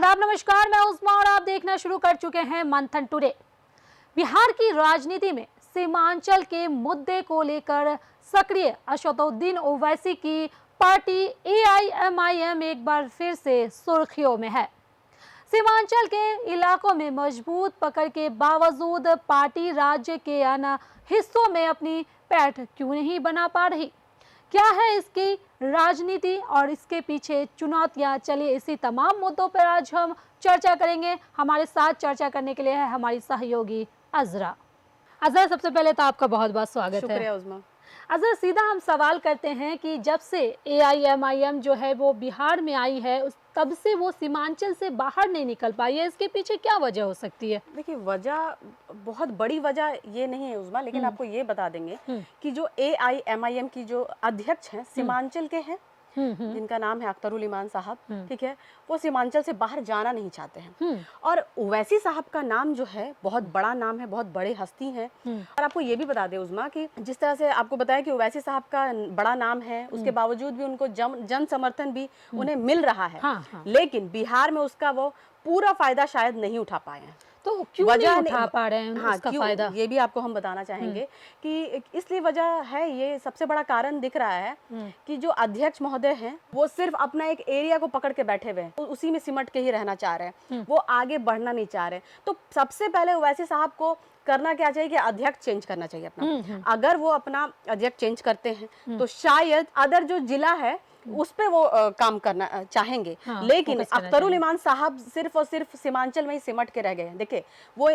आदाब, नमस्कार। मैं उस्मा और आप देखना शुरू कर चुके हैं मंथन टुडे। बिहार की राजनीति में सीमांचल के मुद्दे को लेकर सक्रिय असदुद्दीन ओवैसी की पार्टी एआईएमआईएम एक बार फिर से सुर्खियों में है। सीमांचल के इलाकों में मजबूत पकड़ के बावजूद पार्टी राज्य के अन्य हिस्सों में अपनी पैठ क्यों नहीं बना पा रही? क्या है इसकी राजनीति और इसके पीछे चुनौतियां? चलिए इसी तमाम मुद्दों पर आज हम चर्चा करेंगे। हमारे साथ चर्चा करने के लिए है हमारी सहयोगी अजरा। अजरा, सबसे पहले तो आपका बहुत बहुत स्वागत है। शुक्रिया उस्मा। अजरा, सीधा हम सवाल करते हैं कि जब से एआईएमआईएम जो है वो बिहार में आई है तब से वो सीमांचल से बाहर नहीं निकल पाई है। इसके पीछे क्या वजह हो सकती है? देखिए, वजह बहुत बड़ी वजह ये नहीं है उस्मा, लेकिन आपको ये बता देंगे कि जो एआईएमआईएम की जो अध्यक्ष हैं सीमांचल के हैं, जिनका नाम है अख्तरुल इमान साहब, ठीक है, वो सीमांचल से बाहर जाना नहीं चाहते हैं। और ओवैसी साहब का नाम जो है बहुत बड़ा नाम है, बहुत बड़े हस्ती हैं। और आपको ये भी बता दें उस्मा कि जिस तरह से आपको बताया कि ओवैसी साहब का बड़ा नाम है, उसके बावजूद भी उनको जन समर्थन भी उन्हें मिल रहा है। हाँ। लेकिन बिहार में उसका वो पूरा फायदा शायद नहीं उठा पाए हैं। तो क्यों नहीं उठा पा रहे हैं उसका फायदा? ये भी आपको हम बताना चाहेंगे कि इसलिए वजह है, ये सबसे बड़ा कारण दिख रहा है कि जो अध्यक्ष महोदय हैं वो सिर्फ अपना एक एरिया को पकड़ के बैठे हुए हैं, उसी में सिमट के ही रहना चाह रहे हैं, वो आगे बढ़ना नहीं चाह रहे। तो सबसे पहले ओवैसी साहब को करना क्या चाहिए कि अध्यक्ष चेंज करना चाहिए अपना। अगर वो अपना अध्यक्ष चेंज करते हैं तो शायद अदर जो जिला है उस पे वो काम करना चाहेंगे। लेकिन अख्तरुल इमान साहब सिर्फ और सिर्फ सीमांचल में ही सिमट के रह गए हैं। देखिए, वो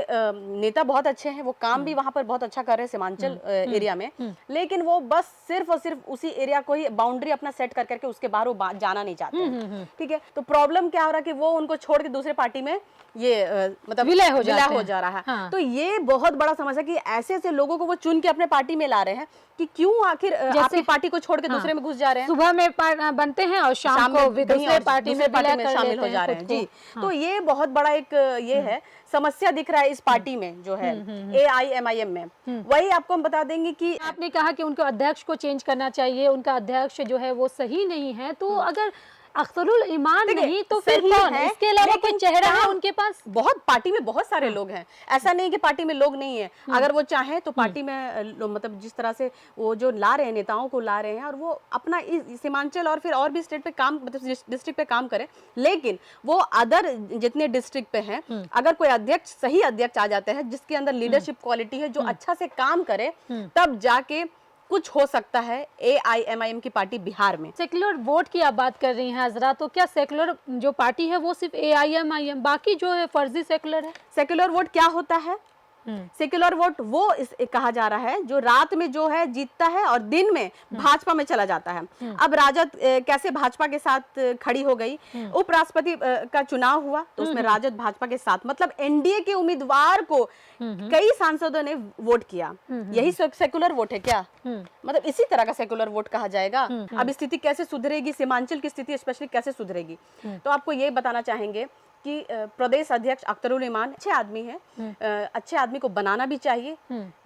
नेता बहुत अच्छे हैं, वो काम भी वहां पर बहुत अच्छा कर रहे हैं सीमांचल एरिया में, लेकिन वो बस सिर्फ और सिर्फ उसी एरिया को ही बाउंड्री अपना सेट कर करके उसके बाहर वो जाना नहीं चाहते हैं। ठीक है, तो प्रॉब्लम क्या हो रहा है कि वो उनको छोड़ के दूसरे पार्टी में ये मतलब विलय हो जा रहा है। तो ये बहुत बड़ा समस्या कि ऐसे ऐसे लोगों को वो चुन के अपने पार्टी में ला रहे हैं कि क्यों आखिर आपकी पार्टी को छोड़ के दूसरे में घुस जा रहे हैं। सुबह में बनते हैं और शाम को दूसरे पार्टी में शामिल हो जा रहे हैं। जी, तो ये बहुत बड़ा एक ये है समस्या दिख रहा है इस पार्टी में जो है एआईएमआईएम में। वही आपको हम बता देंगे कि आपने कहा कि उनके अध्यक्ष को चेंज करना चाहिए, उनका अध्यक्ष जो है वो सही नहीं है। तो अगर अख्तरुल इमान नहीं तो फिर कौन है? इसके अलावा कोई चेहरा है उनके पास? बहुत पार्टी में बहुत सारे लोग हैं, ऐसा नहीं कि पार्टी में लोग नहीं है। अगर वो चाहे तो पार्टी में मतलब जिस तरह से वो जो ला रहे हैं, नेताओं को ला रहे हैं, और वो अपना सीमांचल और फिर और भी स्टेट पे काम, मतलब डिस्ट्रिक्ट पे काम करे। लेकिन वो अदर जितने डिस्ट्रिक्ट पे हैं, अगर कोई अध्यक्ष, सही अध्यक्ष आ जाते हैं जिसके अंदर लीडरशिप क्वालिटी है, जो अच्छा से काम करे, तब जाके कुछ हो सकता है एआईएमआईएम की पार्टी बिहार में। सेक्युलर वोट की आप बात कर रही हैं अजरा, तो क्या सेक्युलर जो पार्टी है वो सिर्फ एआईएमआईएम, बाकी जो है फर्जी सेक्युलर है? सेक्युलर वोट क्या होता है? सेक्युलर वोट वो कहा जा रहा है जो रात में जो है जीतता है और दिन में भाजपा में चला जाता है। अब राजद कैसे भाजपा के साथ खड़ी हो गई, उपराष्ट्रपति का चुनाव हुआ तो उसमें राजद भाजपा के साथ, मतलब एनडीए के उम्मीदवार को कई सांसदों ने वोट किया। यही सेक्युलर वोट है क्या? मतलब इसी तरह का सेक्युलर वोट कहा जाएगा। अब स्थिति कैसे सुधरेगी, सीमांचल की स्थिति स्पेशली कैसे सुधरेगी? तो आपको ये बताना चाहेंगे कि प्रदेश अध्यक्ष अख्तरुल इमान अच्छे आदमी हैं, अच्छे आदमी को बनाना भी चाहिए,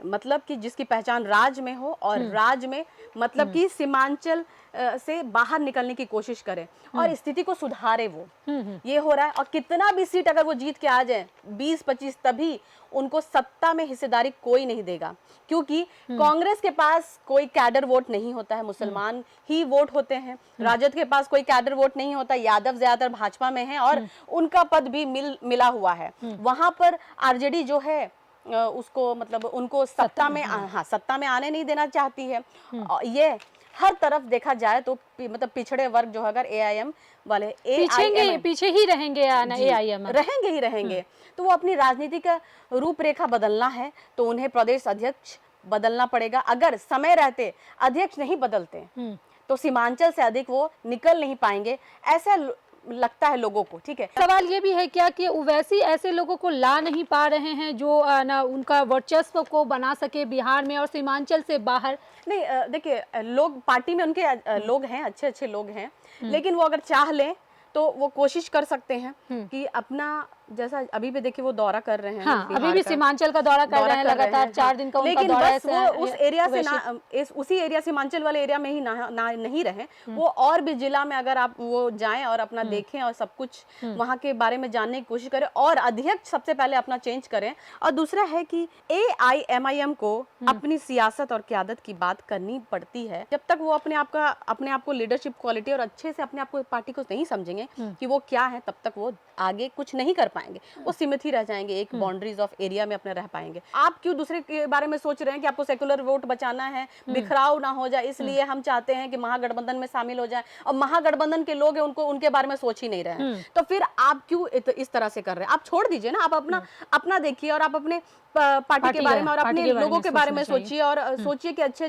मतलब कि जिसकी पहचान राज्य में हो और राज्य में मतलब कि सीमांचल से बाहर निकलने की कोशिश करे और स्थिति को सुधारे। वो ये हो रहा है। और कितना भी सीट अगर वो जीत के आ जाए 20-25, तभी उनको सत्ता में हिस्सेदारी कोई नहीं देगा, क्योंकि कांग्रेस के पास कोई कैडर वोट नहीं होता है, मुसलमान ही वोट होते हैं। राजद के पास कोई कैडर वोट नहीं होता, यादव ज्यादातर भाजपा में है और उनका पद भी मिला हुआ है। वहां पर आरजेडी जो है उसको मतलब उनको सत्ता में आने नहीं देना चाहती है। ये हर तरफ देखा जाए तो मतलब पिछड़े वर्ग जो है, अगर एआईएम वाले पीछे ही रहेंगे, एआईएम रहेंगे तो वो अपनी राजनीति का रूपरेखा बदलना है तो उन्हें प्रदेश अध्यक्ष बदलना पड़ेगा। अगर समय रहते अध्यक्ष नहीं बदलते तो सीमांचल से अधिक वो निकल नहीं पाएंगे, ऐसा लगता है लोगों को। ठीक है, सवाल ये भी है क्या कि ओवैसी ऐसे लोगों को ला नहीं पा रहे हैं जो ना उनका वर्चस्व को बना सके बिहार में और सीमांचल से बाहर? नहीं, देखिए, लोग पार्टी में उनके लोग हैं, अच्छे लोग हैं, लेकिन वो अगर चाह लें तो वो कोशिश कर सकते हैं कि अपना जैसा अभी भी देखिए वो दौरा कर रहे हैं हाँ, बिहार अभी भी का। सीमांचल का दौरा कर रहे हैं लगातार, 4 दिन का उनका लेकिन दौरा है। बस वो उस एरिया से ना उसी एरिया सीमांचल वाले एरिया में ही नहीं रहे, वो और भी जिला में अगर आप वो जाएं और अपना देखें और सब कुछ वहां के बारे में जानने की कोशिश करें, और अध्यक्ष सबसे पहले अपना चेंज करें। और दूसरा है कि AIMIM को अपनी सियासत और क़यादत की बात करनी पड़ती है। जब तक वो अपने आप को लीडरशिप क्वालिटी और अच्छे से अपने आप को पार्टी को नहीं समझेंगे कि वो क्या है, तब तक वो आगे कुछ नहीं कर पाएंगे, वो सीमित ही रह जाएंगे, एक बाउंड्रीज ऑफ एरिया में अपने रह पाएंगे। आप क्यों दूसरे के बारे में सोच रहे हैं कि आपको सेकुलर वोट बचाना है, बिखराव ना हो जाए, इसलिए हम चाहते हैं कि महागठबंधन में शामिल हो जाए, और महागठबंधन के लोग हैं उनको उनके बारे में सोच ही नहीं रहे हैं। तो फिर आप क्यों इस तरह से कर रहे हैं? आप छोड़ दीजिए ना, आप अपना देखिए और आप अपने पार्टी के बारे में और अपने लोगों के बारे में सोचिए, और सोचिए कि अच्छे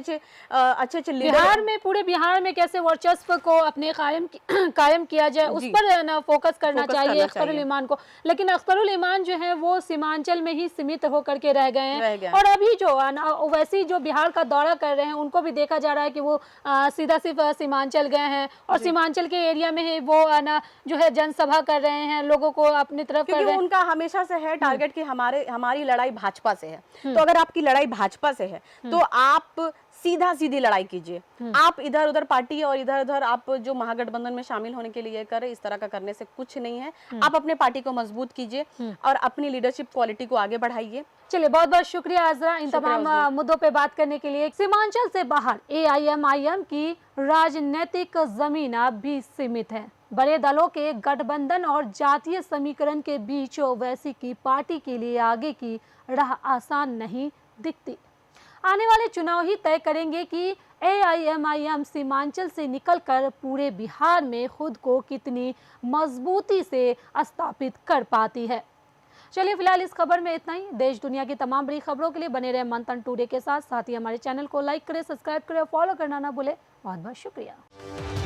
लीडर बिहार में, पूरे बिहार में कैसे वर्चस्व को अपने कायम किया जाए, उस पर ना फोकस करना चाहिए अख्तरुल ईमान को। लेकिन अख्तरुल ईमान जो है वो सीमांचल में ही सीमित होकर के रह गए हैं। और अभी जो ओवैसी जो बिहार का दौरा कर रहे हैं, उनको भी देखा जा रहा है कि वो सीधा सिर्फ सीमांचल गए हैं, और सीमांचल के एरिया में ही वो जो है जनसभा कर रहे हैं, लोगों को अपनी तरफ कर रहे हैं। उनका हमेशा से है टारगेट कि हमारी लड़ाई भाजपा से है। तो अगर आपकी लड़ाई भाजपा से है तो आप सीधी लड़ाई कीजिए। आप इधर उधर पार्टी और इधर उधर आप जो महागठबंधन में शामिल होने के लिए कर रहे, इस तरह का करने से कुछ नहीं है। आप अपने पार्टी को मजबूत कीजिए और अपनी लीडरशिप क्वालिटी को आगे बढ़ाइए। चलिए, बहुत बहुत शुक्रिया आजरा इन तमाम मुद्दों पे बात करने के लिए। सीमांचल से बाहर AIMIM की राजनीतिक जमीन अब भी सीमित है। बड़े दलों के गठबंधन और जातीय समीकरण के बीच ओवैसी की पार्टी के लिए आगे की राह आसान नहीं दिखती। आने वाले चुनाव ही तय करेंगे कि AIMIM सीमांचल से निकलकर पूरे बिहार में खुद को कितनी मजबूती से स्थापित कर पाती है। चलिए, फिलहाल इस खबर में इतना ही। देश दुनिया की तमाम बड़ी खबरों के लिए बने रहे मंथन टुडे के साथ ही हमारे चैनल को लाइक करें, सब्सक्राइब करें, फॉलो करना ना भूलें। बहुत बहुत शुक्रिया।